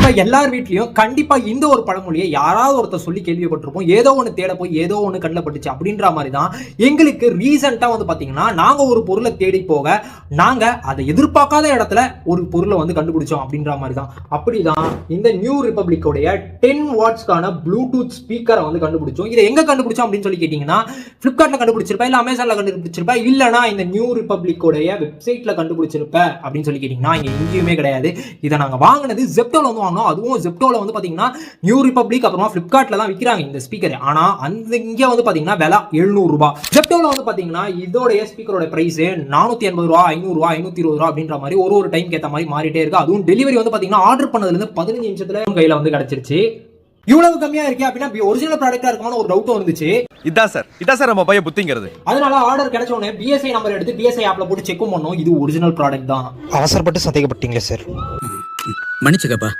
நம்ம எல்லார் வீட்லயும் கண்டிப்பா இந்த ஒரு பழமொழியை யாராவது ஒருத்தர் சொல்லி கேள்விப்பட்டிருப்போம். ஏதோ ஒன்று தேட போய் ஏதோ ஒன்று கண்ணில் பட்டுச்சு அப்படின்ற மாதிரி தான் எங்களுக்கு ரீசெண்டா வந்து பாத்தீங்கன்னா நாங்க ஒரு பொருளை தேடி போக நாங்க அதை எதிர்பார்க்காத இடத்துல ஒரு பொருளை வந்து கண்டுபிடிச்சோம் அப்படின்ற மாதிரி தான். அப்படிதான் இந்த நியூ ரிபப்ளிக்கோடைய 10 வாட்ஸ்க்கான ப்ளூடூத் ஸ்பீக்கரை வந்து கண்டுபிடிச்சோம். இதை எங்க கண்டுபிடிச்சோம் அப்படின்னு சொல்லி கேட்டீங்கன்னா பிளிப்கார்ட்ல கண்டுபிடிச்சிருப்பா, இல்ல அமேசான்ல கண்டுபிடிச்சிருப்பா, இல்லனா இந்த நியூ ரிபப்ளிக்கோடைய வெப்சைட்ல கண்டுபிடிச்சிருப்ப அப்படின்னு சொல்லி கேட்டீங்கன்னா இங்க எங்கேயுமே கிடையாது. இதை நாங்க வாங்கினது ஜெப்டோல வந்து வாங்கினோம். அதுவும் ஜெப்டோல வந்து பாத்தீங்கன்னா நியூ ரிபப்ளிக் அப்புறமா பிளிப்கார்ட்ல தான் விற்கிறாங்க இந்த ஸ்பீக்கர். ஆனா அந்த இங்க வந்து பாத்தீங்கன்னா விலை 700 ரூபாய். ஜெப்டோல வந்து பாத்தீங்கன்னா இதோடைய ஸ்பீக்கரோட பிரைஸ் 480 ரூபாய், 500 ரூபாய், 520 ரூபாய் அப்படின்ற மாதிரி ஒரு டைம் ஏத்த மாதிரி மாறிட்டே இருக்கு. அதுவும் டெலிவரி வந்து பாத்தீங்கன்னா ஆர்டர் பண்ணதுல இருந்து 15 நிமிஷத்துல கையில வந்து கிடைச்சிருச்சு. இவ்வளவு கம்மியா இருக்கே அப்படின்னா ஒரிஜினல் ப்ராடக்ட்டா இருக்குமான ஒரு டவுட் வந்துச்சு. இதான் சார் நம்ம பைய புத்திங்கிறது. அதனால ஆர்டர் கிடைச்ச உடனே பிஎஸ்ஐ நம்பர் எடுத்து பிஎஸ்ஐ ஆப்ல போட்டு செக் பண்ணோம். இது ஒரிஜினல் ப்ராடக்ட் தான். அவசரப்பட்டு சந்தேகப்பட்டீங்களே சார். மன்னிச்சுக்கப்பா.